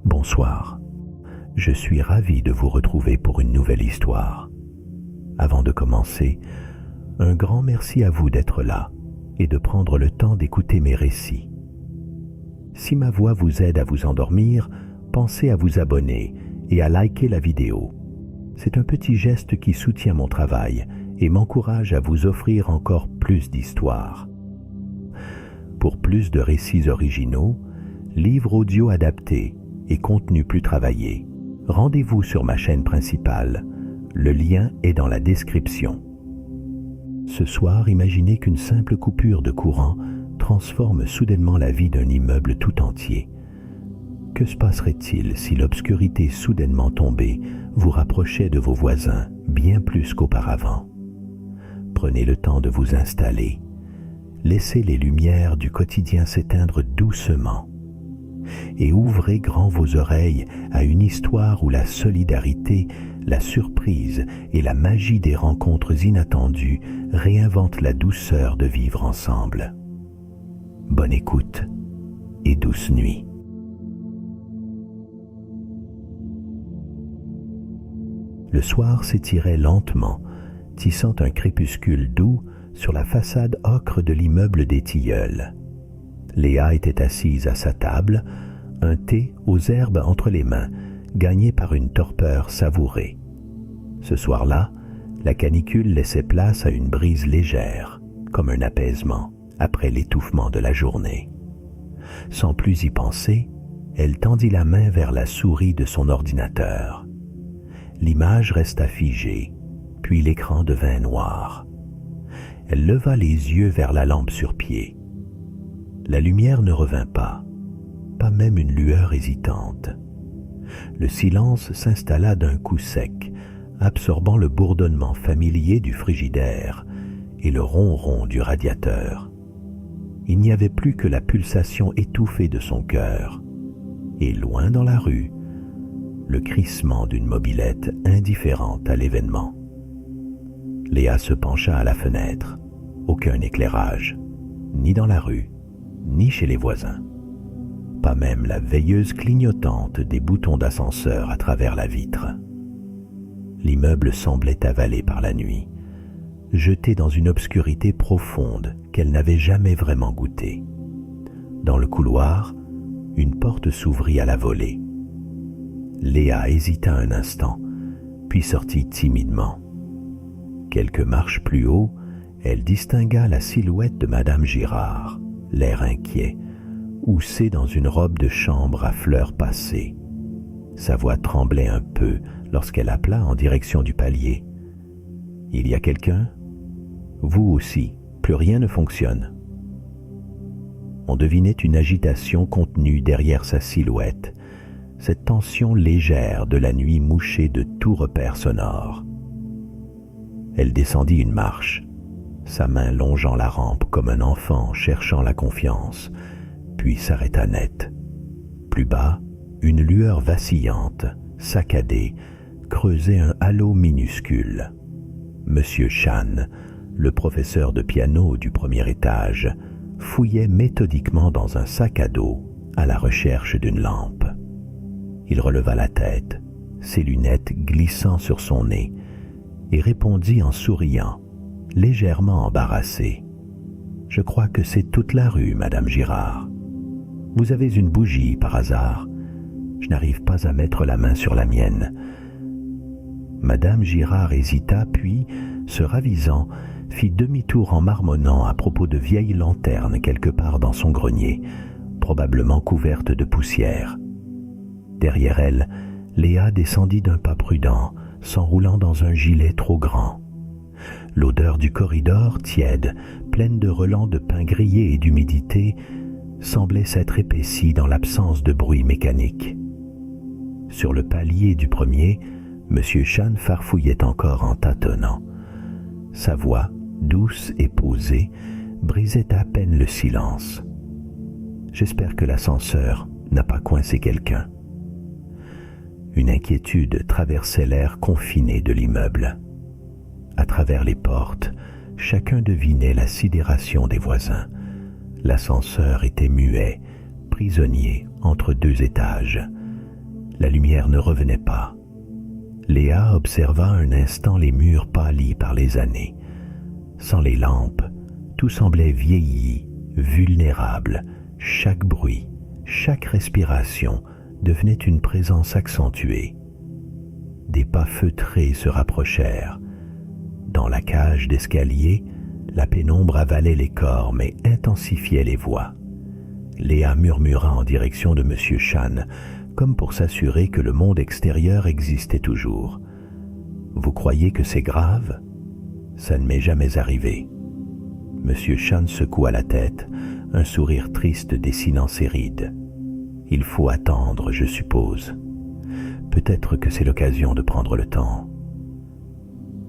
Bonsoir. Je suis ravi de vous retrouver pour une nouvelle histoire. Avant de commencer, un grand merci à vous d'être là et de prendre le temps d'écouter mes récits. Si ma voix vous aide à vous endormir, pensez à vous abonner et à liker la vidéo. C'est un petit geste qui soutient mon travail et m'encourage à vous offrir encore plus d'histoires. Pour plus de récits originaux, livres audio adaptés et contenus plus travaillés, rendez-vous sur ma chaîne principale. Le lien est dans la description. Ce soir, imaginez qu'une simple coupure de courant transforme soudainement la vie d'un immeuble tout entier. Que se passerait-il si l'obscurité soudainement tombée vous rapprochait de vos voisins bien plus qu'auparavant? Prenez le temps de vous installer. Laissez les lumières du quotidien s'éteindre doucement. Et ouvrez grand vos oreilles à une histoire où la solidarité, la surprise et la magie des rencontres inattendues réinventent la douceur de vivre ensemble. Bonne écoute et douce nuit. Le soir s'étirait lentement, tissant un crépuscule doux sur la façade ocre de l'immeuble des Tilleuls. Léa était assise à sa table, un thé aux herbes entre les mains, gagné par une torpeur savourée. Ce soir-là, la canicule laissait place à une brise légère, comme un apaisement après l'étouffement de la journée. Sans plus y penser, elle tendit la main vers la souris de son ordinateur. L'image resta figée, puis l'écran devint noir. Elle leva les yeux vers la lampe sur pied. La lumière ne revint pas même une lueur hésitante. Le silence s'installa d'un coup sec, absorbant le bourdonnement familier du frigidaire et le ronron du radiateur. Il n'y avait plus que la pulsation étouffée de son cœur, et loin dans la rue, le crissement d'une mobilette indifférente à l'événement. Léa se pencha à la fenêtre. Aucun éclairage, ni dans la rue, ni chez les voisins. Pas même la veilleuse clignotante des boutons d'ascenseur à travers la vitre. L'immeuble semblait avalé par la nuit, jeté dans une obscurité profonde qu'elle n'avait jamais vraiment goûtée. Dans le couloir, une porte s'ouvrit à la volée. Léa hésita un instant, puis sortit timidement. Quelques marches plus haut, elle distingua la silhouette de Madame Girard, l'air inquiet, houssée dans une robe de chambre à fleurs passées. Sa voix tremblait un peu lorsqu'elle appela en direction du palier. « Il y a quelqu'un ? Vous aussi, plus rien ne fonctionne. » On devinait une agitation contenue derrière sa silhouette, cette tension légère de la nuit mouchée de tout repère sonore. Elle descendit une marche, sa main longeant la rampe comme un enfant cherchant la confiance, puis s'arrêta net. Plus bas, une lueur vacillante, saccadée, creusait un halo minuscule. Monsieur Chan, le professeur de piano du premier étage, fouillait méthodiquement dans un sac à dos à la recherche d'une lampe. Il releva la tête, ses lunettes glissant sur son nez, et répondit en souriant, légèrement embarrassé. « Je crois que c'est toute la rue, Madame Girard. Vous avez une bougie, par hasard? Je n'arrive pas à mettre la main sur la mienne. » Madame Girard hésita, puis, se ravisant, fit demi-tour en marmonnant à propos de vieilles lanternes quelque part dans son grenier, probablement couvertes de poussière. Derrière elle, Léa descendit d'un pas prudent, s'enroulant dans un gilet trop grand. L'odeur du corridor, tiède, pleine de relents de pain grillé et d'humidité, semblait s'être épaissie dans l'absence de bruit mécanique. Sur le palier du premier, M. Chan farfouillait encore en tâtonnant. Sa voix, douce et posée, brisait à peine le silence. « J'espère que l'ascenseur n'a pas coincé quelqu'un. » Une inquiétude traversait l'air confiné de l'immeuble. À travers les portes, chacun devinait la sidération des voisins. L'ascenseur était muet, prisonnier entre deux étages. La lumière ne revenait pas. Léa observa un instant les murs pâlis par les années. Sans les lampes, tout semblait vieilli, vulnérable. Chaque bruit, chaque respiration devenait une présence accentuée. Des pas feutrés se rapprochèrent. Dans la cage d'escalier, la pénombre avalait les corps mais intensifiait les voix. Léa murmura en direction de M. Chan, comme pour s'assurer que le monde extérieur existait toujours. « Vous croyez que c'est grave ? Ça ne m'est jamais arrivé. » M. Chan secoua la tête, un sourire triste dessinant ses rides. « Il faut attendre, je suppose. Peut-être que c'est l'occasion de prendre le temps. »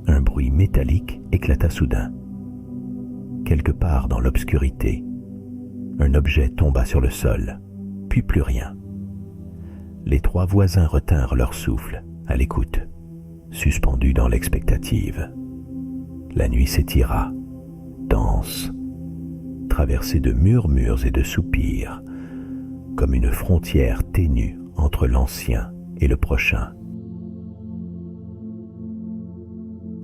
Un bruit métallique éclata soudain. Quelque part dans l'obscurité, un objet tomba sur le sol, puis plus rien. Les trois voisins retinrent leur souffle, à l'écoute, suspendus dans l'expectative. La nuit s'étira, dense, traversée de murmures et de soupirs, comme une frontière ténue entre l'ancien et le prochain.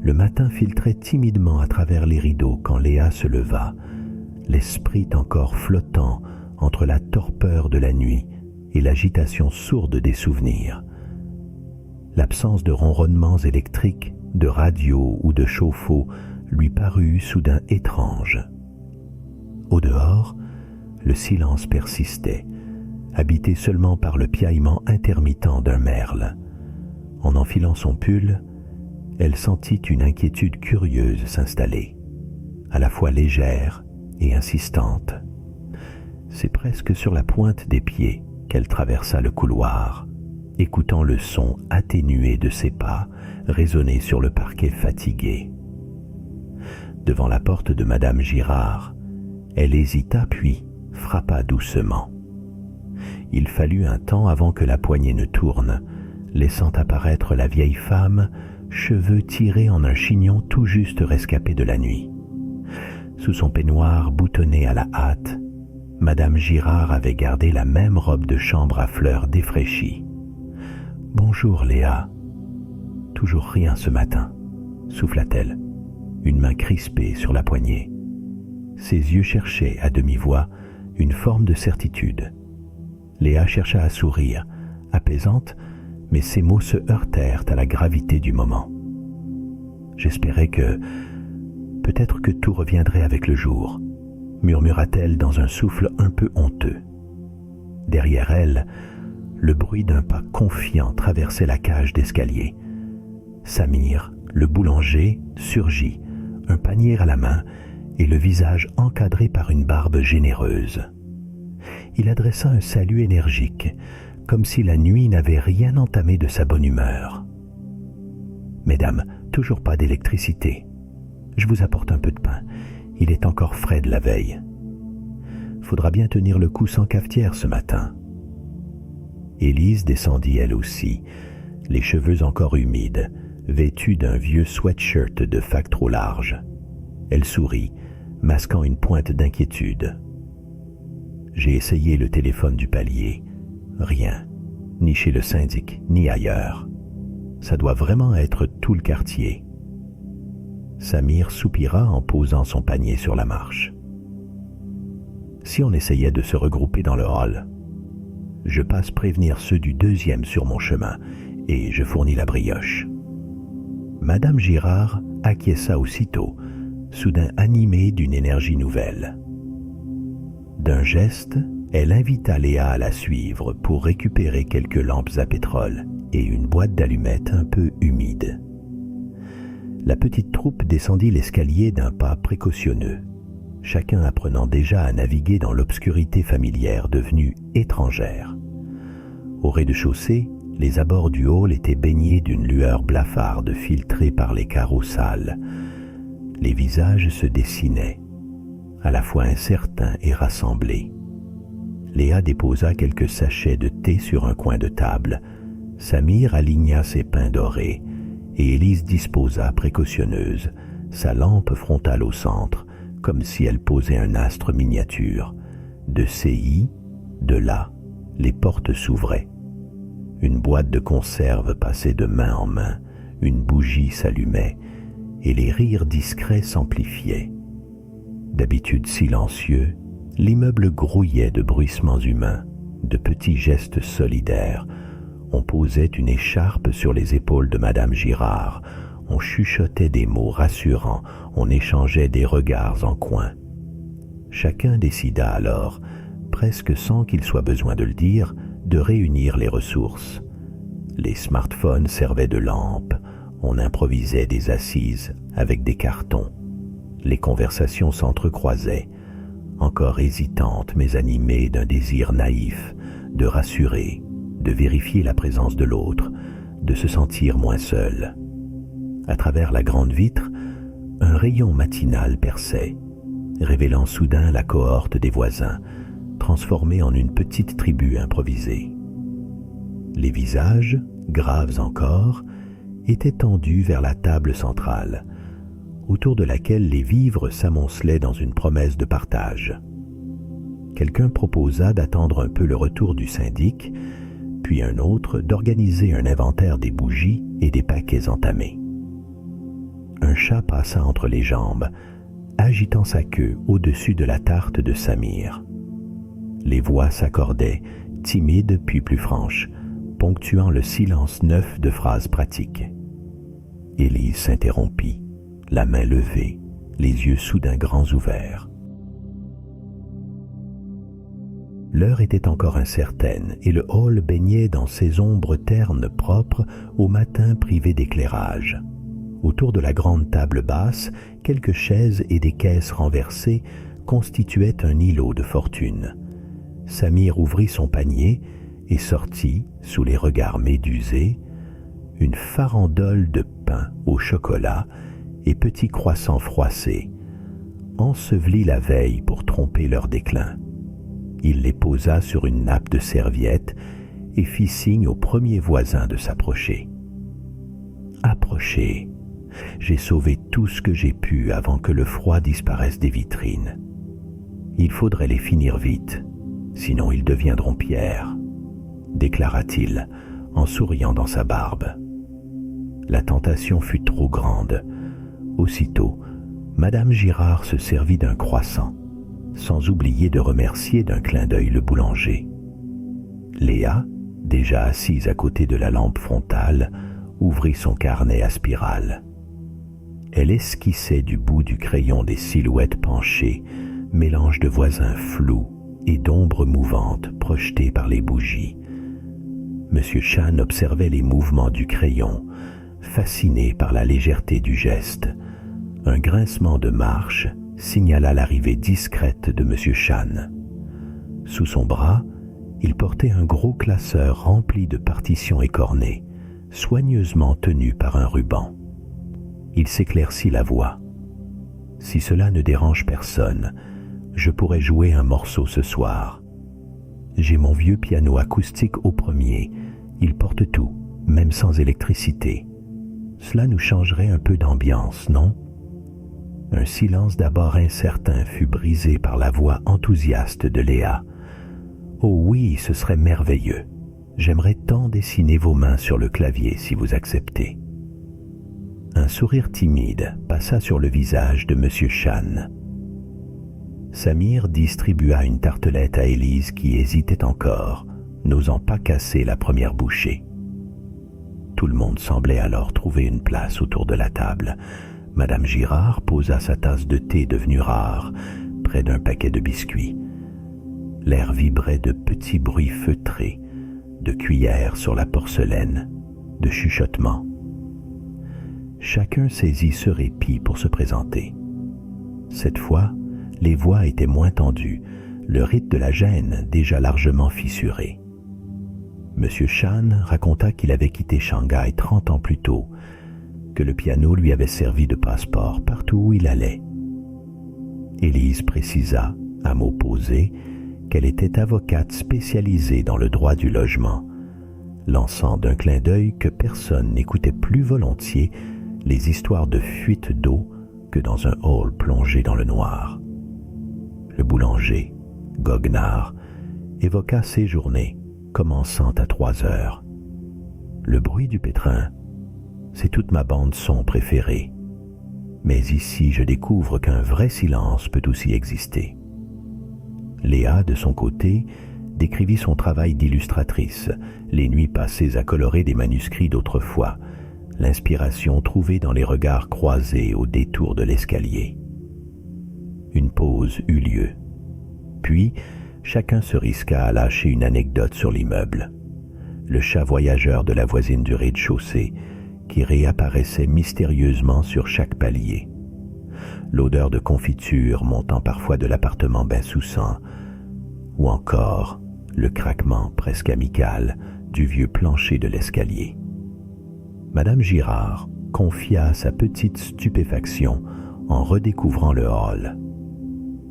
Le matin filtrait timidement à travers les rideaux quand Léa se leva, l'esprit encore flottant entre la torpeur de la nuit et l'agitation sourde des souvenirs. L'absence de ronronnements électriques, de radio ou de chauffe-eau lui parut soudain étrange. Au dehors, le silence persistait, habité seulement par le piaillement intermittent d'un merle. En enfilant son pull, elle sentit une inquiétude curieuse s'installer, à la fois légère et insistante. C'est presque sur la pointe des pieds qu'elle traversa le couloir, écoutant le son atténué de ses pas résonner sur le parquet fatigué. Devant la porte de Madame Girard, elle hésita puis frappa doucement. Il fallut un temps avant que la poignée ne tourne, laissant apparaître la vieille femme, cheveux tirés en un chignon tout juste rescapé de la nuit. Sous son peignoir boutonné à la hâte, Madame Girard avait gardé la même robe de chambre à fleurs défraîchie. « Bonjour Léa. »« Toujours rien ce matin, » souffla-t-elle, une main crispée sur la poignée. Ses yeux cherchaient à demi-voix une forme de certitude. Léa chercha à sourire, apaisante, mais ses mots se heurtèrent à la gravité du moment. J'espérais que, peut-être que tout reviendrait avec le jour, murmura-t-elle dans un souffle un peu honteux. Derrière elle, le bruit d'un pas confiant traversait la cage d'escalier. Samir, le boulanger, surgit, un panier à la main et le visage encadré par une barbe généreuse. Il adressa un salut énergique, comme si la nuit n'avait rien entamé de sa bonne humeur. « Mesdames, toujours pas d'électricité. Je vous apporte un peu de pain. Il est encore frais de la veille. Faudra bien tenir le coup sans cafetière ce matin. » Élise descendit elle aussi, les cheveux encore humides, vêtue d'un vieux sweatshirt de fac trop large. Elle sourit, masquant une pointe d'inquiétude. J'ai essayé le téléphone du palier. Rien, ni chez le syndic, ni ailleurs. Ça doit vraiment être tout le quartier. Samir soupira en posant son panier sur la marche. Si on essayait de se regrouper dans le hall, je passe prévenir ceux du deuxième sur mon chemin et je fournis la brioche. Madame Girard acquiesça aussitôt, soudain animée d'une énergie nouvelle. D'un geste, elle invita Léa à la suivre pour récupérer quelques lampes à pétrole et une boîte d'allumettes un peu humide. La petite troupe descendit l'escalier d'un pas précautionneux, chacun apprenant déjà à naviguer dans l'obscurité familière devenue étrangère. Au rez-de-chaussée, les abords du hall étaient baignés d'une lueur blafarde filtrée par les carreaux sales. Les visages se dessinaient, à la fois incertains et rassemblés. Léa déposa quelques sachets de thé sur un coin de table. Samir aligna ses pains dorés et Élise disposa, précautionneuse, sa lampe frontale au centre, comme si elle posait un astre miniature. De ces de là, les portes s'ouvraient. Une boîte de conserve passait de main en main, une bougie s'allumait, et les rires discrets s'amplifiaient. D'habitude silencieux, l'immeuble grouillait de bruissements humains, de petits gestes solidaires. On posait une écharpe sur les épaules de Madame Girard, on chuchotait des mots rassurants, on échangeait des regards en coin. Chacun décida alors, presque sans qu'il soit besoin de le dire, de réunir les ressources. Les smartphones servaient de lampes, on improvisait des assises avec des cartons. Les conversations s'entrecroisaient, encore hésitantes mais animées d'un désir naïf, de rassurer, de vérifier la présence de l'autre, de se sentir moins seul. À travers la grande vitre, un rayon matinal perçait, révélant soudain la cohorte des voisins, transformée en une petite tribu improvisée. Les visages, graves encore, étaient tendus vers la table centrale, autour de laquelle les vivres s'amoncelaient dans une promesse de partage. Quelqu'un proposa d'attendre un peu le retour du syndic, puis un autre d'organiser un inventaire des bougies et des paquets entamés. Un chat passa entre les jambes, agitant sa queue au-dessus de la tarte de Samir. Les voix s'accordaient, timides puis plus franches, ponctuant le silence neuf de phrases pratiques. Élise s'interrompit, la main levée, les yeux soudain grands ouverts. L'heure était encore incertaine et le hall baignait dans ses ombres ternes propres au matin privé d'éclairage. Autour de la grande table basse, quelques chaises et des caisses renversées constituaient un îlot de fortune. Samir ouvrit son panier et sortit, sous les regards médusés, une farandole de pain au chocolat et petits croissants froissés, ensevelis la veille pour tromper leur déclin. Il les posa sur une nappe de serviettes et fit signe au premier voisin de s'approcher. « Approchez, j'ai sauvé tout ce que j'ai pu avant que le froid disparaisse des vitrines. Il faudrait les finir vite, sinon ils deviendront pierre, » déclara-t-il en souriant dans sa barbe. La tentation fut trop grande. Aussitôt, Madame Girard se servit d'un croissant, sans oublier de remercier d'un clin d'œil le boulanger. Léa, déjà assise à côté de la lampe frontale, ouvrit son carnet à spirale. Elle esquissait du bout du crayon des silhouettes penchées, mélange de voisins flous et d'ombres mouvantes projetées par les bougies. Monsieur Chan observait les mouvements du crayon, fasciné par la légèreté du geste. Un grincement de marche signala l'arrivée discrète de Monsieur Chan. Sous son bras, il portait un gros classeur rempli de partitions écornées, soigneusement tenu par un ruban. Il s'éclaircit la voix. « Si cela ne dérange personne, je pourrais jouer un morceau ce soir. J'ai mon vieux piano acoustique au premier, il porte tout, même sans électricité. Cela nous changerait un peu d'ambiance, non ?» Un silence d'abord incertain fut brisé par la voix enthousiaste de Léa. « Oh oui, ce serait merveilleux. J'aimerais tant dessiner vos mains sur le clavier si vous acceptez. » Un sourire timide passa sur le visage de Monsieur Chan. Samir distribua une tartelette à Élise qui hésitait encore, n'osant pas casser la première bouchée. Tout le monde semblait alors trouver une place autour de la table. Madame Girard posa sa tasse de thé devenue rare, près d'un paquet de biscuits. L'air vibrait de petits bruits feutrés, de cuillères sur la porcelaine, de chuchotements. Chacun saisit ce répit pour se présenter. Cette fois, les voix étaient moins tendues, le rite de la gêne déjà largement fissuré. Monsieur Chan raconta qu'il avait quitté Shanghai 30 ans plus tôt, que le piano lui avait servi de passeport partout où il allait. Élise précisa, à mots posés, qu'elle était avocate spécialisée dans le droit du logement, lançant d'un clin d'œil que personne n'écoutait plus volontiers les histoires de fuite d'eau que dans un hall plongé dans le noir. Le boulanger, goguenard, évoqua ses journées, commençant à 3 heures, Le bruit du pétrin, c'est toute ma bande son préférée. Mais ici, je découvre qu'un vrai silence peut aussi exister. Léa, de son côté, décrivit son travail d'illustratrice, les nuits passées à colorer des manuscrits d'autrefois, l'inspiration trouvée dans les regards croisés au détour de l'escalier. Une pause eut lieu. Puis, chacun se risqua à lâcher une anecdote sur l'immeuble. Le chat voyageur de la voisine du rez-de-chaussée, qui réapparaissait mystérieusement sur chaque palier. L'odeur de confiture montant parfois de l'appartement Bensoussan, ou encore le craquement presque amical du vieux plancher de l'escalier. Madame Girard confia sa petite stupéfaction en redécouvrant le hall.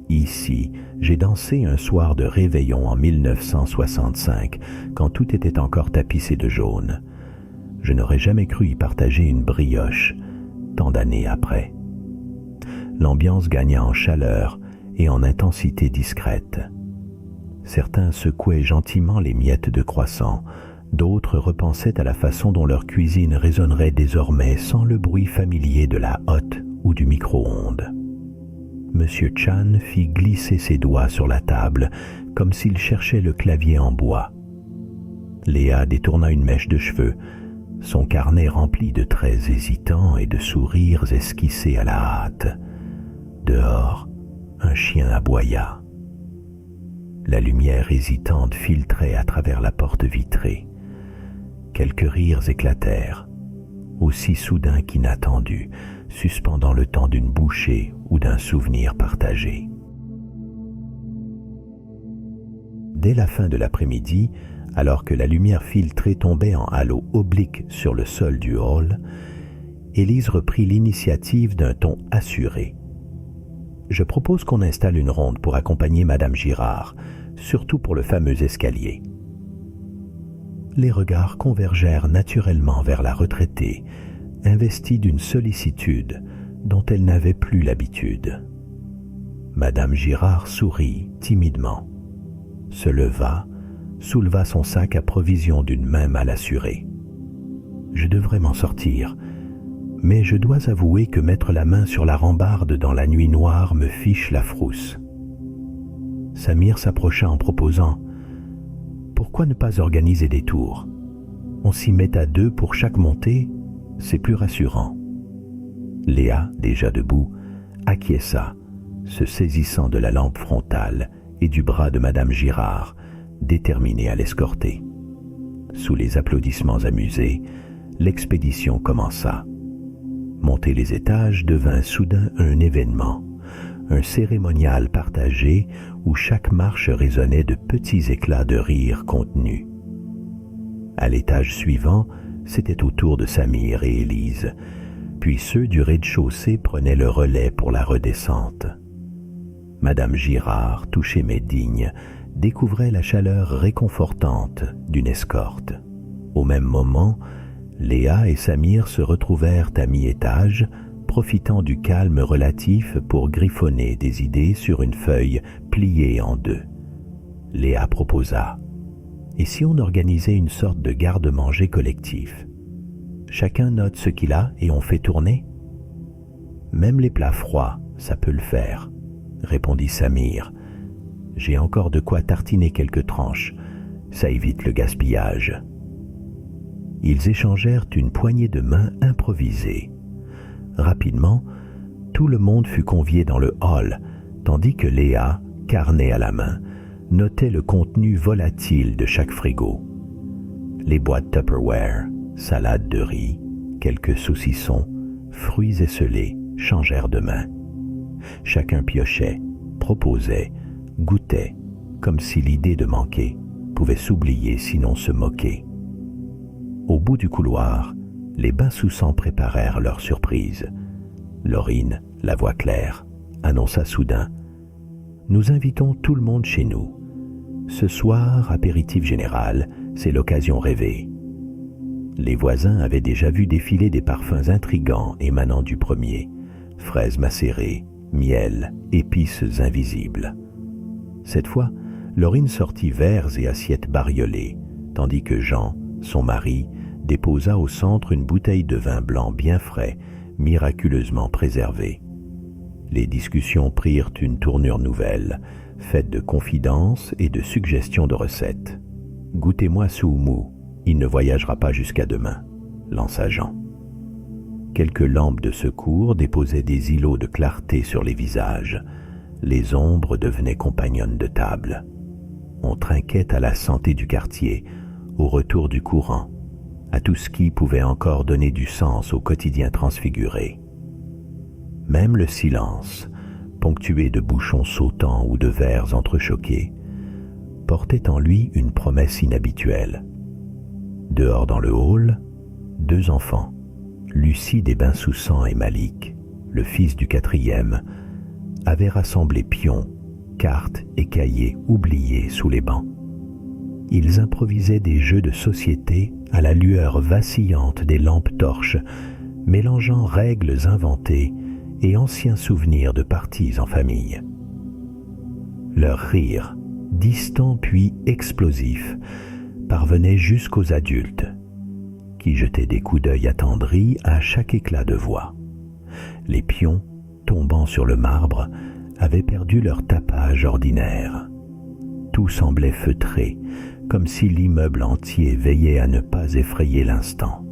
Ici, j'ai dansé un soir de réveillon en 1965, quand tout était encore tapissé de jaune. Je n'aurais jamais cru y partager une brioche, tant d'années après. L'ambiance gagna en chaleur et en intensité discrète. Certains secouaient gentiment les miettes de croissant, d'autres repensaient à la façon dont leur cuisine résonnerait désormais sans le bruit familier de la hotte ou du micro-ondes. Monsieur Chan fit glisser ses doigts sur la table, comme s'il cherchait le clavier en bois. Léa détourna une mèche de cheveux, son carnet rempli de traits hésitants et de sourires esquissés à la hâte. Dehors, un chien aboya. La lumière hésitante filtrait à travers la porte vitrée. Quelques rires éclatèrent, aussi soudains qu'inattendus, suspendant le temps d'une bouchée ou d'un souvenir partagé. Dès la fin de l'après-midi, alors que la lumière filtrée tombait en halo oblique sur le sol du hall, Élise reprit l'initiative d'un ton assuré. « Je propose qu'on installe une ronde pour accompagner Madame Girard, surtout pour le fameux escalier. » Les regards convergèrent naturellement vers la retraitée, investie d'une sollicitude dont elle n'avait plus l'habitude. Madame Girard sourit timidement, se leva, souleva son sac à provisions d'une main mal assurée. « Je devrais m'en sortir, mais je dois avouer que mettre la main sur la rambarde dans la nuit noire me fiche la frousse. » Samir s'approcha en proposant « Pourquoi ne pas organiser des tours? On s'y met à deux pour chaque montée, c'est plus rassurant. » Léa, déjà debout, acquiesça, se saisissant de la lampe frontale et du bras de Madame Girard, déterminée à l'escorter. Sous les applaudissements amusés, l'expédition commença. Monter les étages devint soudain un événement, un cérémonial partagé où chaque marche résonnait de petits éclats de rire contenus. À l'étage suivant, c'était au tour de Samir et Élise, puis ceux du rez-de-chaussée prenaient le relais pour la redescente. Madame Girard, touchée mais digne, découvrait la chaleur réconfortante d'une escorte. Au même moment, Léa et Samir se retrouvèrent à mi-étage, profitant du calme relatif pour griffonner des idées sur une feuille pliée en deux. Léa proposa « Et si on organisait une sorte de garde-manger collectif? Chacun note ce qu'il a et on fait tourner ?» « Même les plats froids, ça peut le faire, » répondit Samir. « J'ai encore de quoi tartiner quelques tranches, ça évite le gaspillage. » Ils échangèrent une poignée de main improvisée. Rapidement, tout le monde fut convié dans le hall, tandis que Léa, carnet à la main, notait le contenu volatile de chaque frigo. Les boîtes Tupperware, salade de riz, quelques saucissons, fruits esselés changèrent de main. Chacun piochait, proposait, goûtait, comme si l'idée de manquer pouvait s'oublier sinon se moquer. Au bout du couloir, les Bensoussan préparèrent leur surprise. Laurine, la voix claire, annonça soudain « Nous invitons tout le monde chez nous. Ce soir, apéritif général, c'est l'occasion rêvée. » Les voisins avaient déjà vu défiler des parfums intrigants émanant du premier, fraises macérées, miel, épices invisibles. Cette fois, Laurine sortit verres et assiettes bariolées, tandis que Jean, son mari, déposa au centre une bouteille de vin blanc bien frais, miraculeusement préservée. Les discussions prirent une tournure nouvelle, faite de confidences et de suggestions de recettes. « Goûtez-moi Soumou, il ne voyagera pas jusqu'à demain », lança Jean. Quelques lampes de secours déposaient des îlots de clarté sur les visages. Les ombres devenaient compagnonnes de table. On trinquait à la santé du quartier, au retour du courant, à tout ce qui pouvait encore donner du sens au quotidien transfiguré. Même le silence, ponctué de bouchons sautants ou de verres entrechoqués, portait en lui une promesse inhabituelle. Dehors dans le hall, 2 enfants, Lucie des Bains-sous-Sang et Malik, le fils du 4e, avaient rassemblé pions, cartes et cahiers oubliés sous les bancs. Ils improvisaient des jeux de société à la lueur vacillante des lampes torches, mélangeant règles inventées et anciens souvenirs de parties en famille. Leur rire, distant puis explosif, parvenait jusqu'aux adultes, qui jetaient des coups d'œil attendris à chaque éclat de voix. Les pions, tombant sur le marbre, avaient perdu leur tapage ordinaire. Tout semblait feutré, comme si l'immeuble entier veillait à ne pas effrayer l'instant.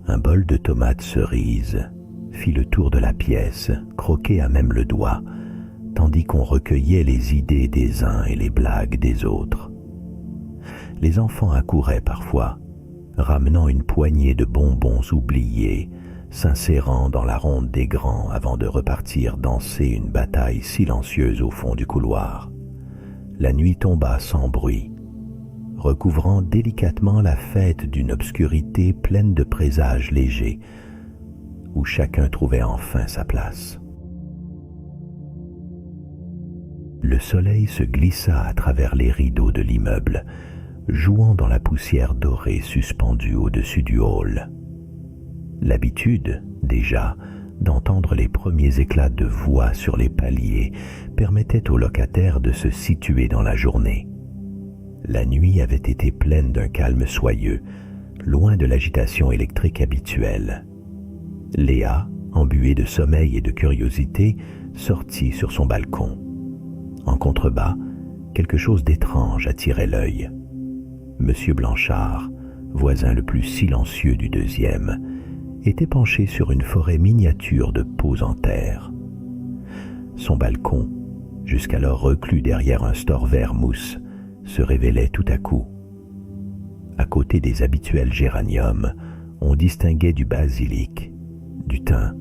Un bol de tomates cerises fit le tour de la pièce, croqué à même le doigt, tandis qu'on recueillait les idées des uns et les blagues des autres. Les enfants accouraient parfois, ramenant une poignée de bonbons oubliés, s'insérant dans la ronde des grands avant de repartir danser une bataille silencieuse au fond du couloir. La nuit tomba sans bruit, recouvrant délicatement la fête d'une obscurité pleine de présages légers, où chacun trouvait enfin sa place. Le soleil se glissa à travers les rideaux de l'immeuble, jouant dans la poussière dorée suspendue au-dessus du hall. L'habitude, déjà, d'entendre les premiers éclats de voix sur les paliers permettait aux locataires de se situer dans la journée. La nuit avait été pleine d'un calme soyeux, loin de l'agitation électrique habituelle. Léa, embuée de sommeil et de curiosité, sortit sur son balcon. En contrebas, quelque chose d'étrange attirait l'œil. Monsieur Blanchard, voisin le plus silencieux du 2e, était penché sur une forêt miniature de pots en terre. Son balcon, jusqu'alors reclus derrière un store vert mousse, se révélait tout à coup. À côté des habituels géraniums, on distinguait du basilic, du thym,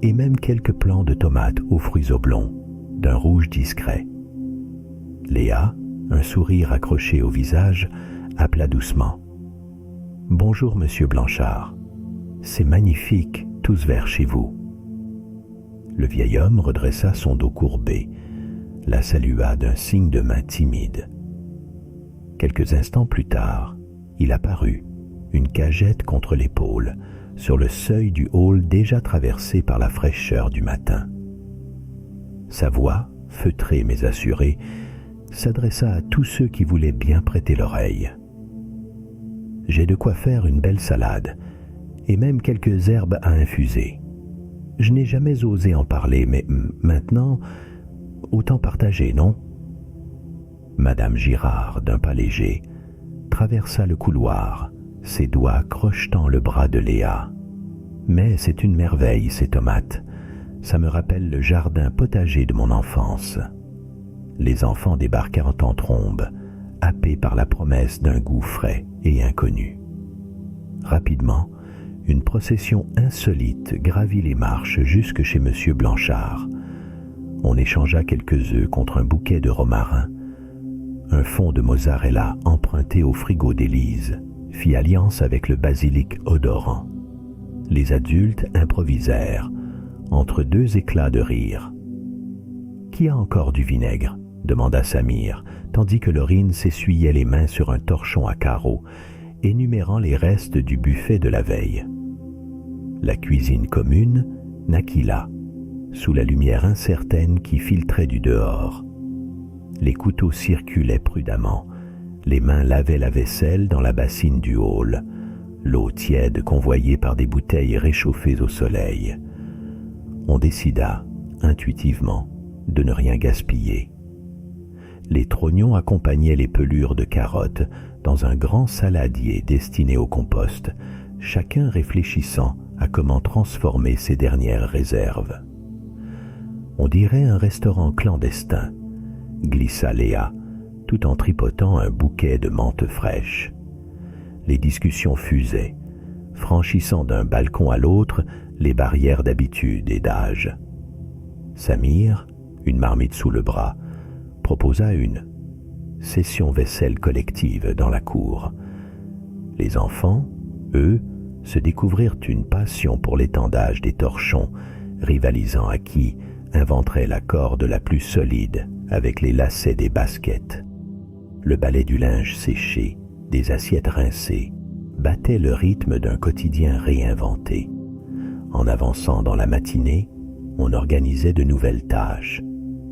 et même quelques plants de tomates aux fruits oblongs, d'un rouge discret. Léa, un sourire accroché au visage, appela doucement. « Bonjour, monsieur Blanchard. C'est magnifique, tous verts chez vous. » Le vieil homme redressa son dos courbé, la salua d'un signe de main timide. Quelques instants plus tard, il apparut, une cagette contre l'épaule, sur le seuil du hall déjà traversé par la fraîcheur du matin. Sa voix, feutrée mais assurée, s'adressa à tous ceux qui voulaient bien prêter l'oreille. « J'ai de quoi faire une belle salade, et même quelques herbes à infuser. Je n'ai jamais osé en parler, mais maintenant, autant partager, non ?» Madame Girard, d'un pas léger, traversa le couloir, ses doigts crochetant le bras de Léa. « Mais c'est une merveille, ces tomates. Ça me rappelle le jardin potager de mon enfance. » Les enfants débarquèrent en trombe, happés par la promesse d'un goût frais et inconnu. Rapidement, une procession insolite gravit les marches jusque chez monsieur Blanchard. On échangea quelques œufs contre un bouquet de romarin. Un fond de mozzarella emprunté au frigo d'Élise fit alliance avec le basilic odorant. Les adultes improvisèrent, entre 2 éclats de rire. « Qui a encore du vinaigre ?» demanda Samir, tandis que Laurine s'essuyait les mains sur un torchon à carreaux, énumérant les restes du buffet de la veille. La cuisine commune naquit là, sous la lumière incertaine qui filtrait du dehors. Les couteaux circulaient prudemment, les mains lavaient la vaisselle dans la bassine du hall, l'eau tiède convoyée par des bouteilles réchauffées au soleil. On décida, intuitivement, de ne rien gaspiller. Les trognons accompagnaient les pelures de carottes dans un grand saladier destiné au compost, chacun réfléchissant à comment transformer ses dernières réserves. On dirait un restaurant clandestin, glissa Léa, tout en tripotant un bouquet de menthe fraîche. Les discussions fusaient, franchissant d'un balcon à l'autre les barrières d'habitude et d'âge. Samir, une marmite sous le bras, proposa une session vaisselle collective dans la cour. Les enfants, eux, se découvrirent une passion pour l'étendage des torchons, rivalisant à qui inventerait la corde la plus solide avec les lacets des baskets. Le balai du linge séché, des assiettes rincées, battait le rythme d'un quotidien réinventé. En avançant dans la matinée, on organisait de nouvelles tâches,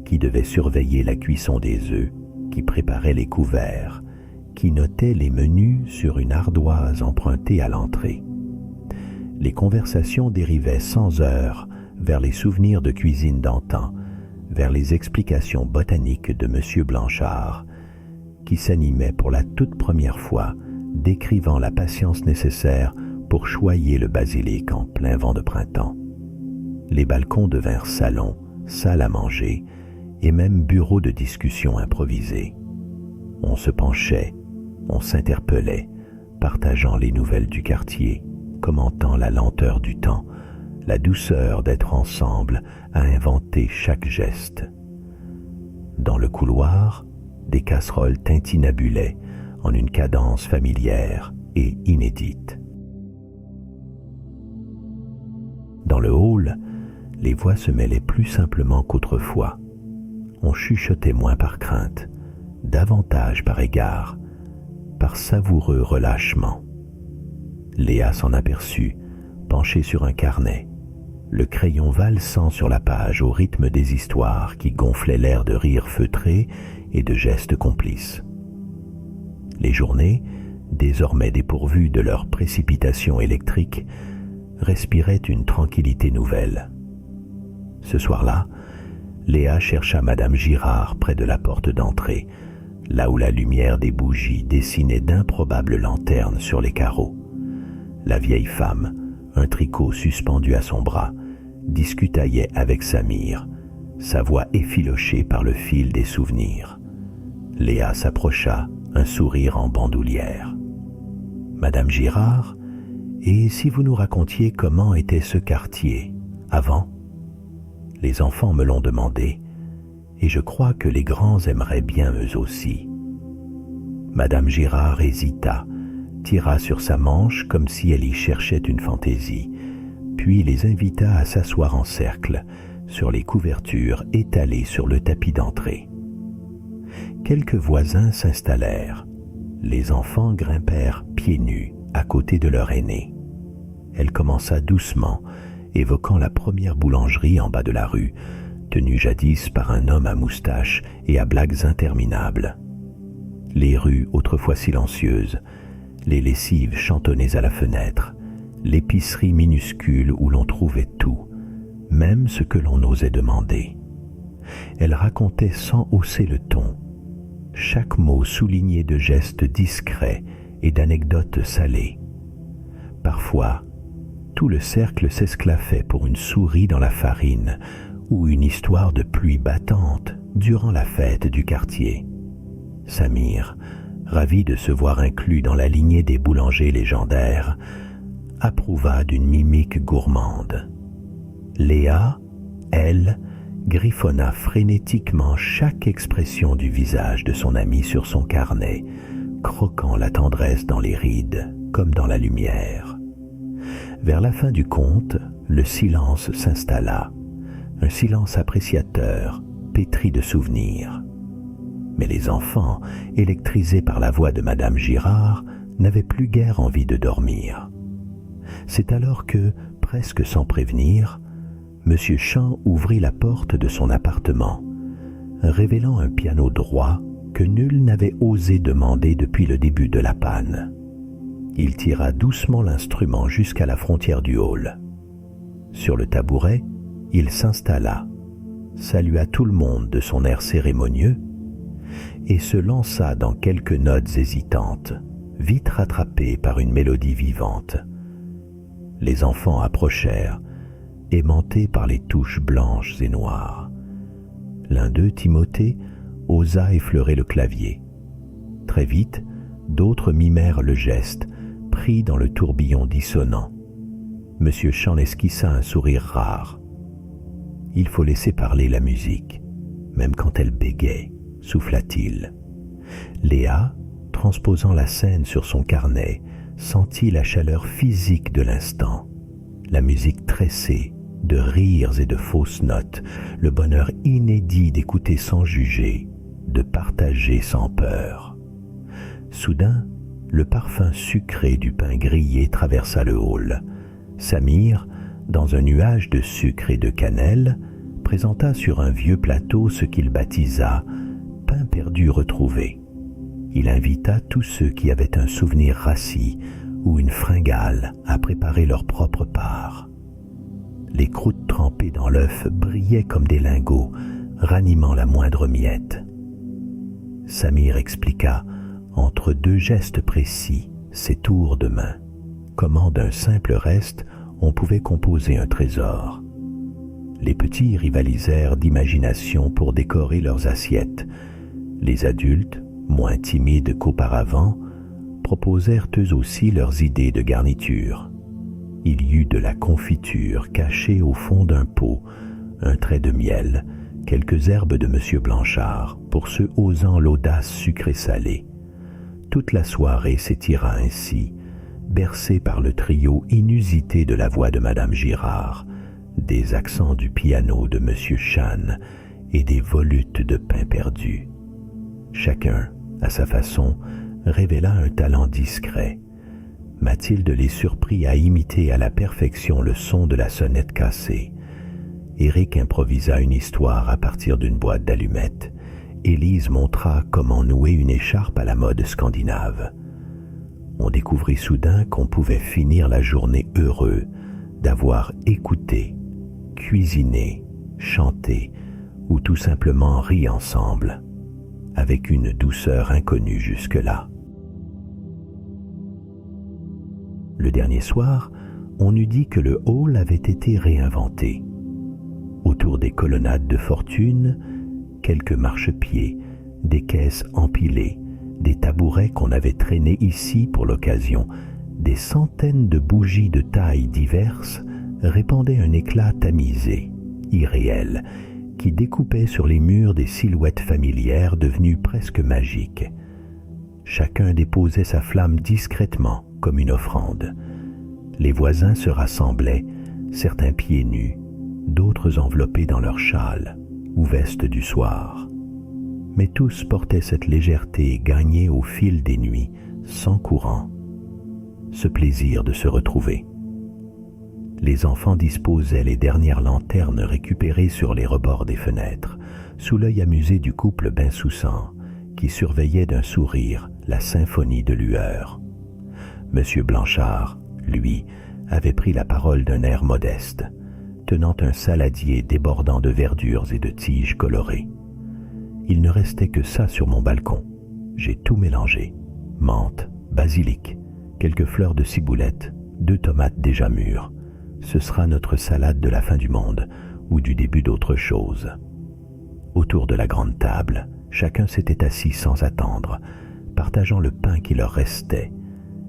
qui devaient surveiller la cuisson des œufs, qui préparaient les couverts, qui notaient les menus sur une ardoise empruntée à l'entrée. Les conversations dérivaient sans heurts vers les souvenirs de cuisine d'antan, vers les explications botaniques de M. Blanchard, qui s'animait pour la toute première fois, décrivant la patience nécessaire pour choyer le basilic en plein vent de printemps. Les balcons devinrent salons, salles à manger, et même bureaux de discussion improvisés. On se penchait, on s'interpellait, partageant les nouvelles du quartier, commentant la lenteur du temps, la douceur d'être ensemble à inventer chaque geste. Dans le couloir, des casseroles tintinabulaient en une cadence familière et inédite. Dans le hall, les voix se mêlaient plus simplement qu'autrefois. On chuchotait moins par crainte, davantage par égard, par savoureux relâchement. Léa s'en aperçut, penchée sur un carnet, le crayon valsant sur la page au rythme des histoires qui gonflaient l'air de rires feutrés et de gestes complices. Les journées, désormais dépourvues de leur précipitation électrique, respiraient une tranquillité nouvelle. Ce soir-là, Léa chercha Madame Girard près de la porte d'entrée, là où la lumière des bougies dessinait d'improbables lanternes sur les carreaux. La vieille femme, un tricot suspendu à son bras, discutaillait avec Samir, sa voix effilochée par le fil des souvenirs. Léa s'approcha, un sourire en bandoulière. « Madame Girard, et si vous nous racontiez comment était ce quartier, avant ? Les enfants me l'ont demandé, et je crois que les grands aimeraient bien eux aussi. » Madame Girard hésita, tira sur sa manche comme si elle y cherchait une fantaisie, puis les invita à s'asseoir en cercle sur les couvertures étalées sur le tapis d'entrée. Quelques voisins s'installèrent. Les enfants grimpèrent pieds nus à côté de leur aîné. Elle commença doucement, évoquant la première boulangerie en bas de la rue, tenue jadis par un homme à moustache et à blagues interminables. Les rues autrefois silencieuses, les lessives chantonnées à la fenêtre, l'épicerie minuscule où l'on trouvait tout, même ce que l'on osait demander. Elle racontait sans hausser le ton, chaque mot souligné de gestes discrets et d'anecdotes salées. Parfois, tout le cercle s'esclaffait pour une souris dans la farine ou une histoire de pluie battante durant la fête du quartier. Samir, ravi de se voir inclus dans la lignée des boulangers légendaires, approuva d'une mimique gourmande. Léa, elle, griffonna frénétiquement chaque expression du visage de son ami sur son carnet, croquant la tendresse dans les rides comme dans la lumière. Vers la fin du conte, le silence s'installa, un silence appréciateur, pétri de souvenirs. Mais les enfants, électrisés par la voix de Madame Girard, n'avaient plus guère envie de dormir. C'est alors que, presque sans prévenir, M. Champ ouvrit la porte de son appartement, révélant un piano droit que nul n'avait osé demander depuis le début de la panne. Il tira doucement l'instrument jusqu'à la frontière du hall. Sur le tabouret, il s'installa, salua tout le monde de son air cérémonieux et se lança dans quelques notes hésitantes, vite rattrapées par une mélodie vivante. Les enfants approchèrent, aimantés par les touches blanches et noires. L'un d'eux, Timothée, osa effleurer le clavier. Très vite, d'autres mimèrent le geste, pris dans le tourbillon dissonant. Monsieur Chan esquissa un sourire rare. Il faut laisser parler la musique, même quand elle bégaye, souffla-t-il. Léa, transposant la scène sur son carnet, sentit la chaleur physique de l'instant, la musique tressée, de rires et de fausses notes, le bonheur inédit d'écouter sans juger, de partager sans peur. Soudain, le parfum sucré du pain grillé traversa le hall. Samir, dans un nuage de sucre et de cannelle, présenta sur un vieux plateau ce qu'il baptisa « pain perdu retrouvé ». Il invita tous ceux qui avaient un souvenir rassis ou une fringale à préparer leur propre part. Les croûtes trempées dans l'œuf brillaient comme des lingots, ranimant la moindre miette. Samir expliqua, entre deux gestes précis, ses tours de main, comment d'un simple reste on pouvait composer un trésor. Les petits rivalisèrent d'imagination pour décorer leurs assiettes. Les adultes, moins timides qu'auparavant, proposèrent eux aussi leurs idées de garniture. Il y eut de la confiture cachée au fond d'un pot, un trait de miel, quelques herbes de M. Blanchard, pour ceux osant l'audace sucrée-salée. Toute la soirée s'étira ainsi, bercée par le trio inusité de la voix de Madame Girard, des accents du piano de M. Chan et des volutes de pain perdu. Chacun, à sa façon, révéla un talent discret. Mathilde les surprit à imiter à la perfection le son de la sonnette cassée. Éric improvisa une histoire à partir d'une boîte d'allumettes. Élise montra comment nouer une écharpe à la mode scandinave. On découvrit soudain qu'on pouvait finir la journée heureux d'avoir écouté, cuisiné, chanté ou tout simplement ri ensemble, avec une douceur inconnue jusque-là. Le dernier soir, on eût dit que le hall avait été réinventé. Autour des colonnades de fortune, quelques marchepieds, des caisses empilées, des tabourets qu'on avait traînés ici pour l'occasion, des centaines de bougies de tailles diverses répandaient un éclat tamisé, irréel, qui découpait sur les murs des silhouettes familières devenues presque magiques. Chacun déposait sa flamme discrètement, comme une offrande. Les voisins se rassemblaient, certains pieds nus, d'autres enveloppés dans leurs châles ou vestes du soir. Mais tous portaient cette légèreté gagnée au fil des nuits, sans courant, ce plaisir de se retrouver. Les enfants disposaient les dernières lanternes récupérées sur les rebords des fenêtres, sous l'œil amusé du couple Bensoussan, qui surveillait d'un sourire la symphonie de lueurs. Monsieur Blanchard, lui, avait pris la parole d'un air modeste, tenant un saladier débordant de verdures et de tiges colorées. Il ne restait que ça sur mon balcon. J'ai tout mélangé. Menthe, basilic, quelques fleurs de ciboulette, 2 tomates déjà mûres. Ce sera notre salade de la fin du monde ou du début d'autre chose. Autour de la grande table, chacun s'était assis sans attendre, partageant le pain qui leur restait,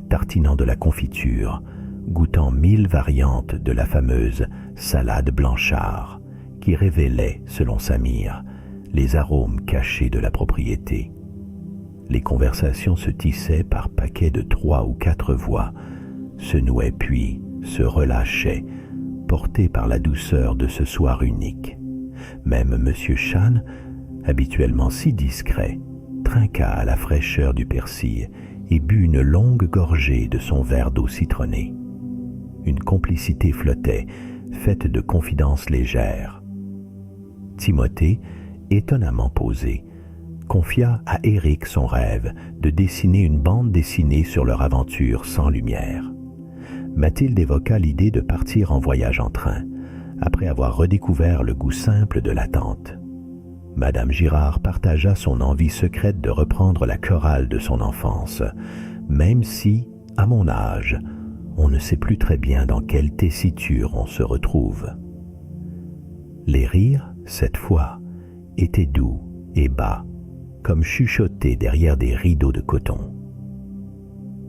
tartinant de la confiture, goûtant 1000 variantes de la fameuse salade Blanchard, qui révélait, selon Samir, les arômes cachés de la propriété. Les conversations se tissaient par paquets de 3 ou 4 voix, se nouaient puis se relâchaient, portés par la douceur de ce soir unique. Même M. Chan, habituellement si discret, trinqua à la fraîcheur du persil et but une longue gorgée de son verre d'eau citronnée. Une complicité flottait, faite de confidences légères. Timothée, étonnamment posé, confia à Éric son rêve de dessiner une bande dessinée sur leur aventure sans lumière. Mathilde évoqua l'idée de partir en voyage en train, après avoir redécouvert le goût simple de l'attente. Madame Girard partagea son envie secrète de reprendre la chorale de son enfance, même si, à mon âge, on ne sait plus très bien dans quelle tessiture on se retrouve. Les rires, cette fois, étaient doux et bas, comme chuchotés derrière des rideaux de coton.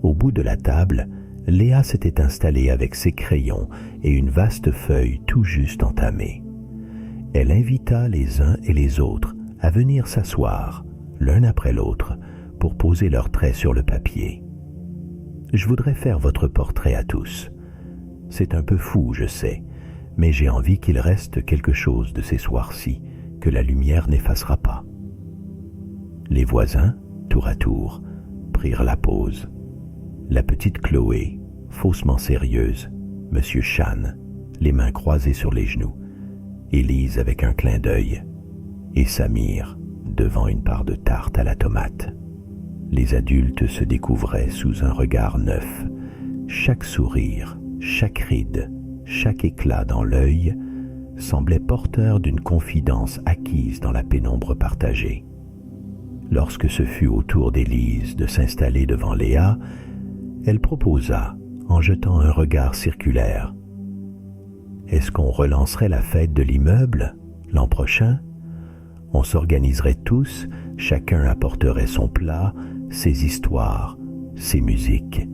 Au bout de la table, Léa s'était installée avec ses crayons et une vaste feuille tout juste entamée. Elle invita les uns et les autres à venir s'asseoir, l'un après l'autre, pour poser leurs traits sur le papier. « Je voudrais faire votre portrait à tous. C'est un peu fou, je sais, mais j'ai envie qu'il reste quelque chose de ces soirs-ci que la lumière n'effacera pas. » Les voisins, tour à tour, prirent la pose. La petite Chloé, faussement sérieuse, Monsieur Chan, les mains croisées sur les genoux, Élise avec un clin d'œil, et Samir devant une part de tarte à la tomate. Les adultes se découvraient sous un regard neuf. Chaque sourire, chaque ride, chaque éclat dans l'œil semblait porteur d'une confidence acquise dans la pénombre partagée. Lorsque ce fut au tour d'Élise de s'installer devant Léa, elle proposa, en jetant un regard circulaire: « Est-ce qu'on relancerait la fête de l'immeuble l'an prochain? On s'organiserait tous, chacun apporterait son plat, ses histoires, ses musiques.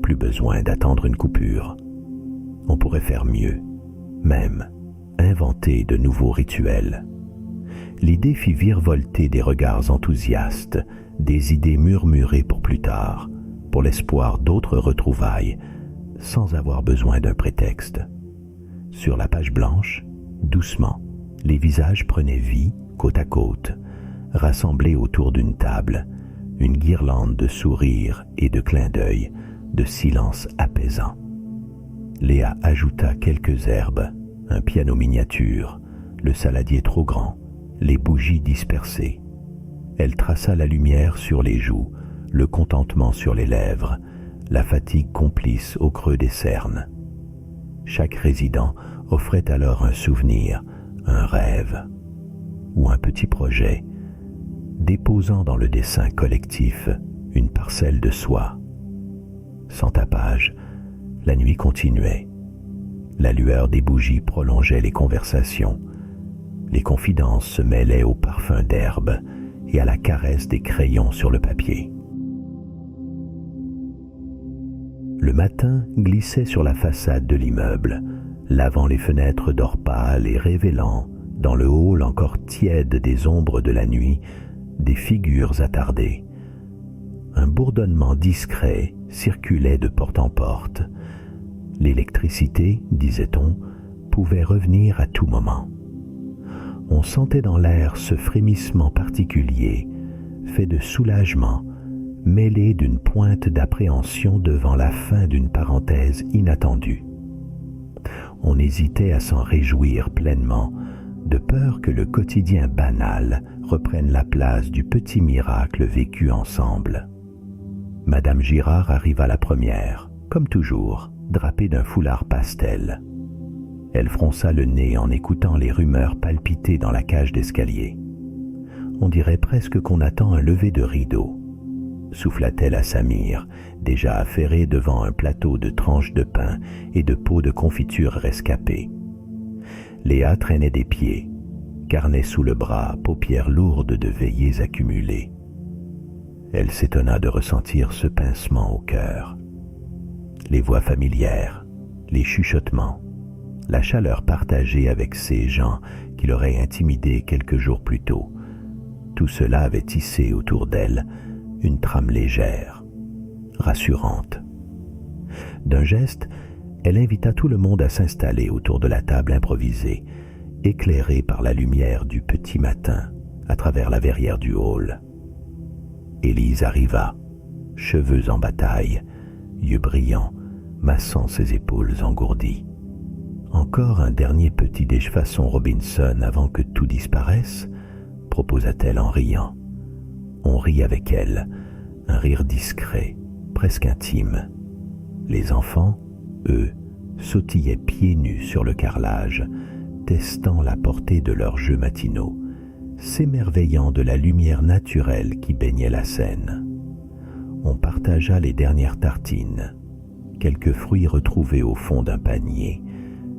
Plus besoin d'attendre une coupure. On pourrait faire mieux, même inventer de nouveaux rituels. » L'idée fit virevolter des regards enthousiastes, des idées murmurées pour plus tard, pour l'espoir d'autres retrouvailles, sans avoir besoin d'un prétexte. Sur la page blanche, doucement, les visages prenaient vie, côte à côte, rassemblés autour d'une table, une guirlande de sourires et de clins d'œil, de silence apaisant. Léa ajouta quelques herbes, un piano miniature, le saladier trop grand, les bougies dispersées. Elle traça la lumière sur les joues, le contentement sur les lèvres, la fatigue complice au creux des cernes. Chaque résident offrait alors un souvenir, un rêve ou un petit projet, déposant dans le dessin collectif une parcelle de soi. Sans tapage, la nuit continuait. La lueur des bougies prolongeait les conversations. Les confidences se mêlaient au parfum d'herbe et à la caresse des crayons sur le papier. Le matin glissait sur la façade de l'immeuble, lavant les fenêtres d'or pâle et révélant, dans le hall encore tiède des ombres de la nuit, des figures attardées. Un bourdonnement discret circulait de porte en porte. L'électricité, disait-on, pouvait revenir à tout moment. On sentait dans l'air ce frémissement particulier, fait de soulagement, mêlé d'une pointe d'appréhension devant la fin d'une parenthèse inattendue. On hésitait à s'en réjouir pleinement, de peur que le quotidien banal reprenne la place du petit miracle vécu ensemble. Madame Girard arriva la première, comme toujours, drapée d'un foulard pastel. Elle fronça le nez en écoutant les rumeurs palpiter dans la cage d'escalier. On dirait presque qu'on attend un lever de rideau, souffla-t-elle à Samir, déjà affairé devant un plateau de tranches de pain et de pots de confiture rescapés. Léa traînait des pieds, carnet sous le bras, paupières lourdes de veillées accumulées. Elle s'étonna de ressentir ce pincement au cœur. Les voix familières, les chuchotements, la chaleur partagée avec ces gens qui l'auraient intimidée quelques jours plus tôt, tout cela avait tissé autour d'elle une trame légère, rassurante. D'un geste, elle invita tout le monde à s'installer autour de la table improvisée, éclairée par la lumière du petit matin à travers la verrière du hall. Élise arriva, cheveux en bataille, yeux brillants, massant ses épaules engourdies. Encore un dernier petit déj façon Robinson avant que tout disparaisse, proposa-t-elle en riant. On rit avec elle, un rire discret, presque intime. Les enfants, eux, sautillaient pieds nus sur le carrelage, testant la portée de leurs jeux matinaux, s'émerveillant de la lumière naturelle qui baignait la scène. On partagea les dernières tartines, quelques fruits retrouvés au fond d'un panier,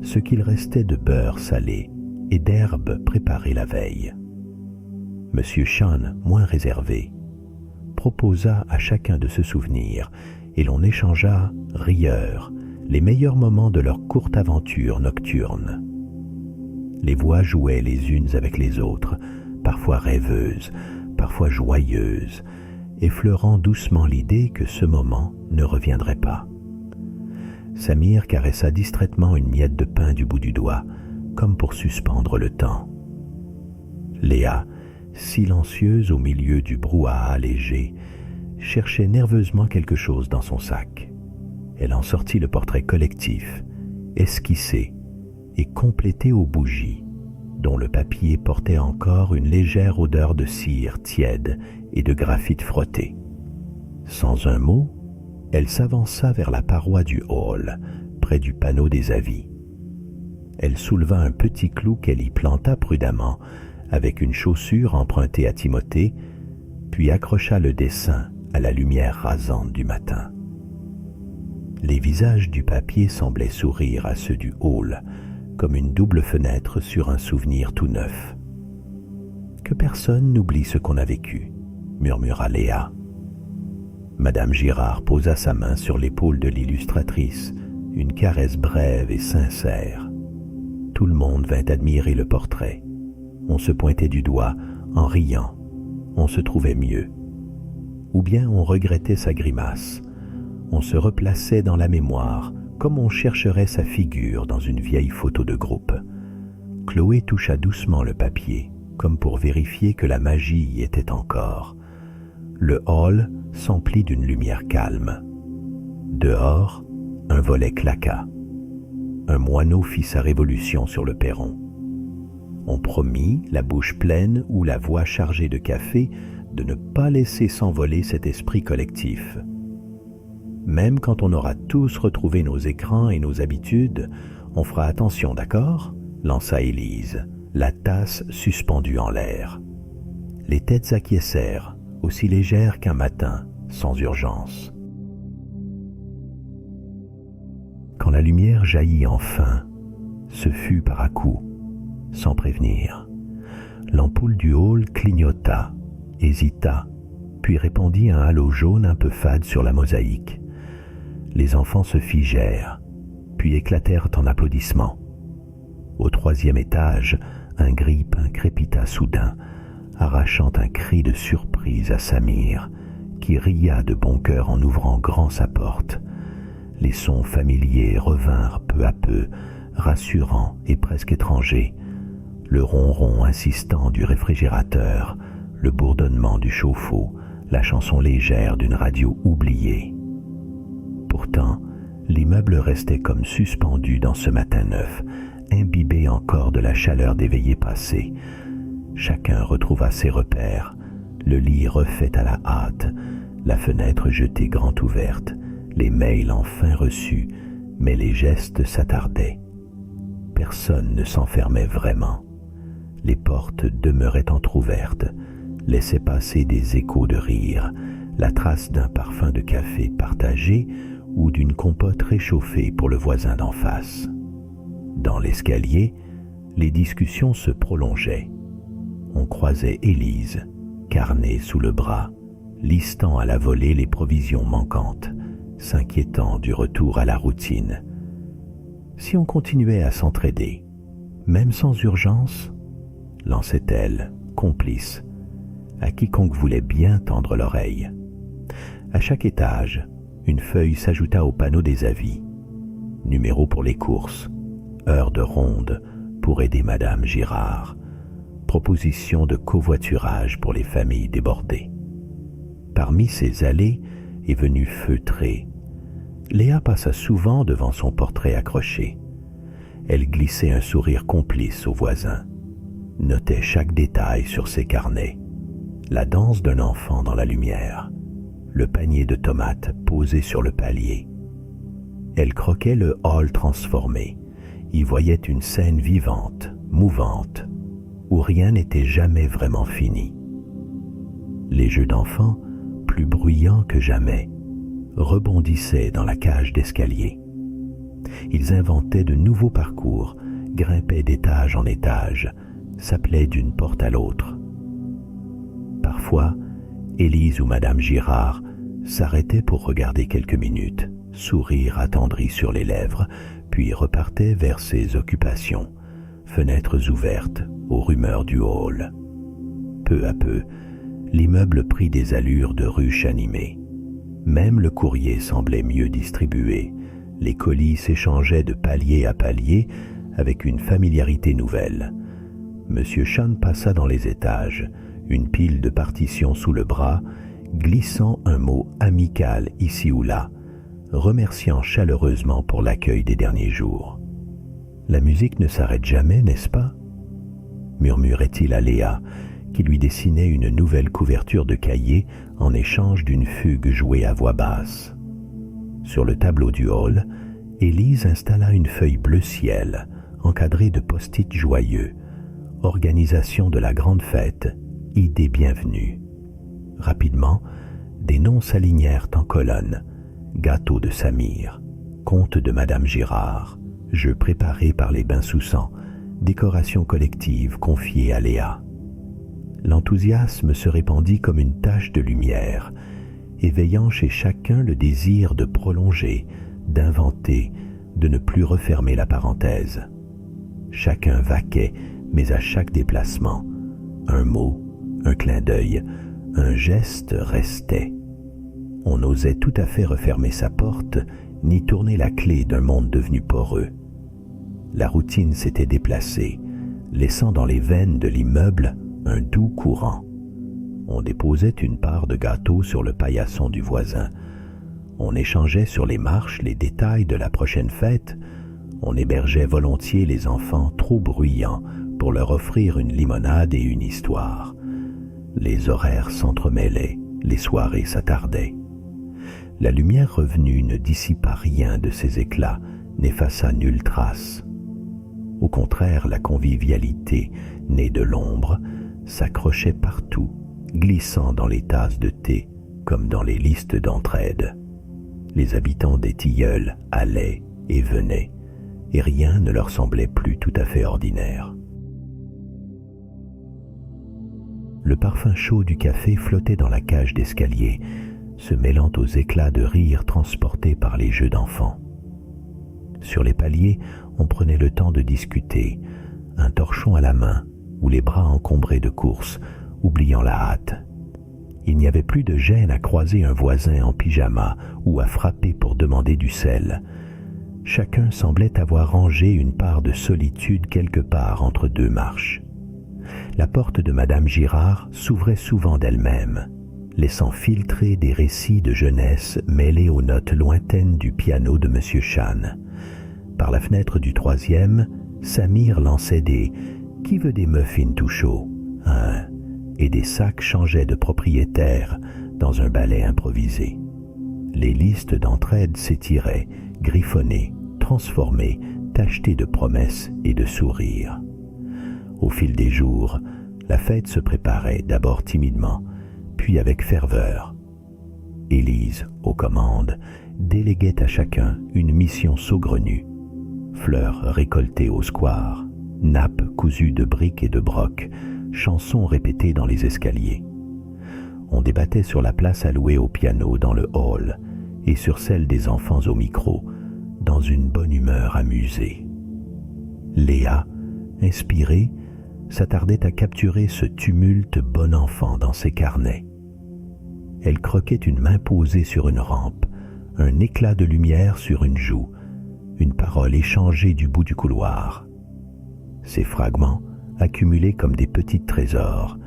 ce qu'il restait de beurre salé et d'herbes préparées la veille. Monsieur Sean, moins réservé, proposa à chacun de se souvenir et l'on échangea, rieurs, les meilleurs moments de leur courte aventure nocturne. Les voix jouaient les unes avec les autres, parfois rêveuses, parfois joyeuses, effleurant doucement l'idée que ce moment ne reviendrait pas. Samir caressa distraitement une miette de pain du bout du doigt, comme pour suspendre le temps. Léa, silencieuse au milieu du brouhaha léger, cherchait nerveusement quelque chose dans son sac. Elle en sortit le portrait collectif, esquissé et complété aux bougies, dont le papier portait encore une légère odeur de cire tiède et de graphite frotté. Sans un mot, elle s'avança vers la paroi du hall, près du panneau des avis. Elle souleva un petit clou qu'elle y planta prudemment, avec une chaussure empruntée à Timothée, puis accrocha le dessin à la lumière rasante du matin. Les visages du papier semblaient sourire à ceux du hall, comme une double fenêtre sur un souvenir tout neuf. « Que personne n'oublie ce qu'on a vécu », murmura Léa. Madame Girard posa sa main sur l'épaule de l'illustratrice, une caresse brève et sincère. Tout le monde vint admirer le portrait. On se pointait du doigt en riant. On se trouvait mieux. Ou bien on regrettait sa grimace. On se replaçait dans la mémoire, comme on chercherait sa figure dans une vieille photo de groupe. Chloé toucha doucement le papier, comme pour vérifier que la magie y était encore. Le hall s'emplit d'une lumière calme. Dehors, un volet claqua. Un moineau fit sa révolution sur le perron. On promit, la bouche pleine ou la voix chargée de café, de ne pas laisser s'envoler cet esprit collectif. Même quand on aura tous retrouvé nos écrans et nos habitudes, on fera attention, d'accord ? Lança Élise, la tasse suspendue en l'air. Les têtes acquiescèrent, aussi légères qu'un matin, sans urgence. Quand la lumière jaillit enfin, ce fut par à-coups, sans prévenir. L'ampoule du hall clignota, hésita, puis répandit un halo jaune un peu fade sur la mosaïque. Les enfants se figèrent, puis éclatèrent en applaudissements. Au 3e étage, un grille-pain crépita soudain, arrachant un cri de surprise à Samir, qui ria de bon cœur en ouvrant grand sa porte. Les sons familiers revinrent peu à peu, rassurants et presque étrangers. Le ronron insistant du réfrigérateur, le bourdonnement du chauffe-eau, la chanson légère d'une radio oubliée. Pourtant, l'immeuble restait comme suspendu dans ce matin neuf, imbibé encore de la chaleur des veillées passées. Chacun retrouva ses repères, le lit refait à la hâte, la fenêtre jetée grand ouverte, les mails enfin reçus, mais les gestes s'attardaient. Personne ne s'enfermait vraiment. Les portes demeuraient entr'ouvertes, laissaient passer des échos de rire, la trace d'un parfum de café partagé ou d'une compote réchauffée pour le voisin d'en face. Dans l'escalier, les discussions se prolongeaient. On croisait Élise, carnet sous le bras, listant à la volée les provisions manquantes, s'inquiétant du retour à la routine. Si on continuait à s'entraider, même sans urgence, lançait-elle, complice, à quiconque voulait bien tendre l'oreille. À chaque étage, une feuille s'ajouta au panneau des avis. Numéro pour les courses, heure de ronde pour aider Madame Girard, proposition de covoiturage pour les familles débordées. Parmi ces allées et venues feutrées, Léa passa souvent devant son portrait accroché. Elle glissait un sourire complice aux voisins, notait chaque détail sur ses carnets. la danse d'un enfant dans la lumière, le panier de tomates posé sur le palier. Elle croquait le hall transformé, y voyait une scène vivante, mouvante, où rien n'était jamais vraiment fini. Les jeux d'enfants, plus bruyants que jamais, rebondissaient dans la cage d'escalier. Ils inventaient de nouveaux parcours, grimpaient d'étage en étage, s'appelaient d'une porte à l'autre. Parfois, Élise ou Madame Girard s'arrêtaient pour regarder quelques minutes, sourire attendri sur les lèvres, puis repartaient vers ses occupations, fenêtres ouvertes aux rumeurs du hall. Peu à peu, l'immeuble prit des allures de ruche animée. Même le courrier semblait mieux distribué. Les colis s'échangeaient de palier à palier avec une familiarité nouvelle. Monsieur Chan passa dans les étages, une pile de partitions sous le bras, glissant un mot amical ici ou là, remerciant chaleureusement pour l'accueil des derniers jours. « La musique ne s'arrête jamais, n'est-ce pas ?» murmurait-il à Léa, qui lui dessinait une nouvelle couverture de cahier en échange d'une fugue jouée à voix basse. Sur le tableau du hall, Élise installa une feuille bleu ciel, encadrée de post-it joyeux. Organisation de la grande fête, idée bienvenue. Rapidement, des noms s'alignèrent en colonne. Gâteau de Samir, conte de Madame Girard, jeu préparé par les bains sous sang, décoration collective confiée à Léa. L'enthousiasme se répandit comme une tache de lumière, éveillant chez chacun le désir de prolonger, d'inventer, de ne plus refermer la parenthèse. Chacun vaquait, mais à chaque déplacement, un mot, un clin d'œil, un geste restait. On n'osait tout à fait refermer sa porte, ni tourner la clé d'un monde devenu poreux. La routine s'était déplacée, laissant dans les veines de l'immeuble un doux courant. On déposait une part de gâteau sur le paillasson du voisin. On échangeait sur les marches les détails de la prochaine fête. On hébergeait volontiers les enfants trop bruyants pour leur offrir une limonade et une histoire. Les horaires s'entremêlaient, les soirées s'attardaient. La lumière revenue ne dissipa rien de ses éclats, n'effaça nulle trace. Au contraire, la convivialité, née de l'ombre, s'accrochait partout, glissant dans les tasses de thé comme dans les listes d'entraide. Les habitants des Tilleuls allaient et venaient, et rien ne leur semblait plus tout à fait ordinaire. Le parfum chaud du café flottait dans la cage d'escalier, se mêlant aux éclats de rire transportés par les jeux d'enfants. Sur les paliers, on prenait le temps de discuter, un torchon à la main ou les bras encombrés de courses, oubliant la hâte. Il n'y avait plus de gêne à croiser un voisin en pyjama ou à frapper pour demander du sel. Chacun semblait avoir rangé une part de solitude quelque part entre deux marches. La porte de Madame Girard s'ouvrait souvent d'elle-même, laissant filtrer des récits de jeunesse mêlés aux notes lointaines du piano de Monsieur Chan. Par la fenêtre du troisième, Samir lançait des « Qui veut des muffins tout chauds ?» et des sacs changeaient de propriétaire dans un ballet improvisé. Les listes d'entraide s'étiraient, griffonnées, transformées, tachetées de promesses et de sourires. Au fil des jours, la fête se préparait d'abord timidement, puis avec ferveur. Élise, aux commandes, déléguait à chacun une mission saugrenue. Fleurs récoltées au square, nappes cousues de briques et de brocs, chansons répétées dans les escaliers. On débattait sur la place allouée au piano dans le hall et sur celle des enfants au micro, dans une bonne humeur amusée. Léa, inspirée, s'attardait à capturer ce tumulte bon enfant dans ses carnets. Elle croquait une main posée sur une rampe, un éclat de lumière sur une joue, une parole échangée du bout du couloir. Ces fragments, accumulés comme des petits trésors,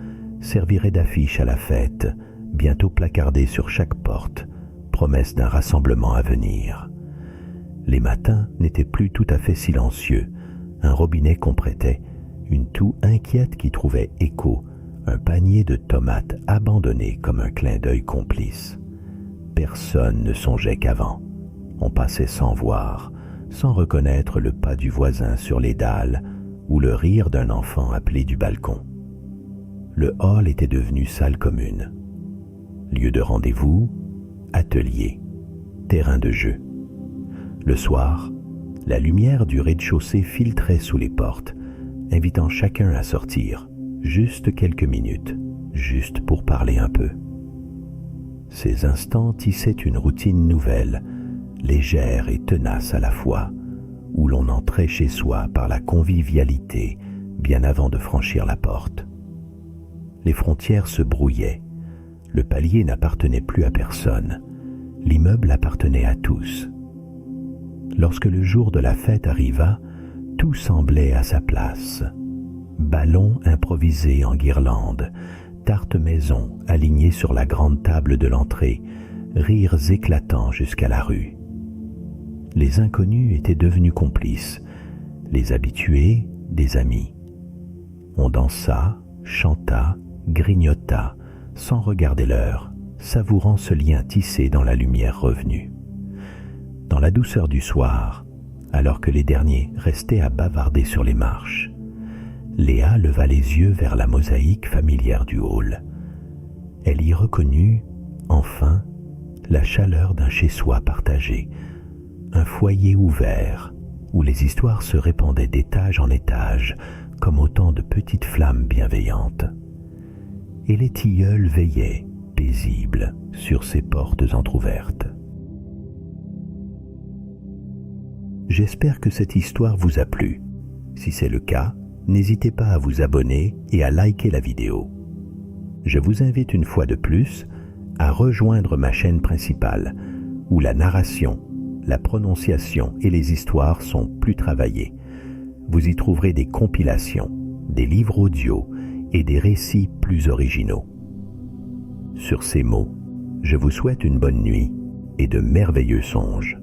serviraient d'affiche à la fête, bientôt placardés sur chaque porte, promesse d'un rassemblement à venir. Les matins n'étaient plus tout à fait silencieux, un robinet qu'on prêtait, une toux inquiète qui trouvait écho, un panier de tomates abandonné comme un clin d'œil complice. Personne ne songeait qu'avant. On passait sans voir, sans reconnaître le pas du voisin sur les dalles ou le rire d'un enfant appelé du balcon. Le hall était devenu salle commune. Lieu de rendez-vous, atelier, terrain de jeu. Le soir, la lumière du rez-de-chaussée filtrait sous les portes, invitant chacun à sortir, juste quelques minutes, juste pour parler un peu. Ces instants tissaient une routine nouvelle, légère et tenace à la fois, où l'on entrait chez soi par la convivialité bien avant de franchir la porte. Les frontières se brouillaient. Le palier n'appartenait plus à personne. L'immeuble appartenait à tous. Lorsque le jour de la fête arriva, tout semblait à sa place. Ballons improvisés en guirlandes, tartes maison alignées sur la grande table de l'entrée, rires éclatants jusqu'à la rue. Les inconnus étaient devenus complices, les habitués des amis. On dansa, chanta, grignota, sans regarder l'heure, savourant ce lien tissé dans la lumière revenue. Dans la douceur du soir, alors que les derniers restaient à bavarder sur les marches, Léa leva les yeux vers la mosaïque familière du hall. Elle y reconnut, enfin, la chaleur d'un chez-soi partagé, un foyer ouvert où les histoires se répandaient d'étage en étage comme autant de petites flammes bienveillantes. Et les tilleuls veillaient, paisibles, sur ces portes entr'ouvertes. J'espère que cette histoire vous a plu. Si c'est le cas, n'hésitez pas à vous abonner et à liker la vidéo. Je vous invite une fois de plus à rejoindre ma chaîne principale, où la narration, la prononciation et les histoires sont plus travaillées. Vous y trouverez des compilations, des livres audio et des récits plus originaux. Sur ces mots, je vous souhaite une bonne nuit et de merveilleux songes.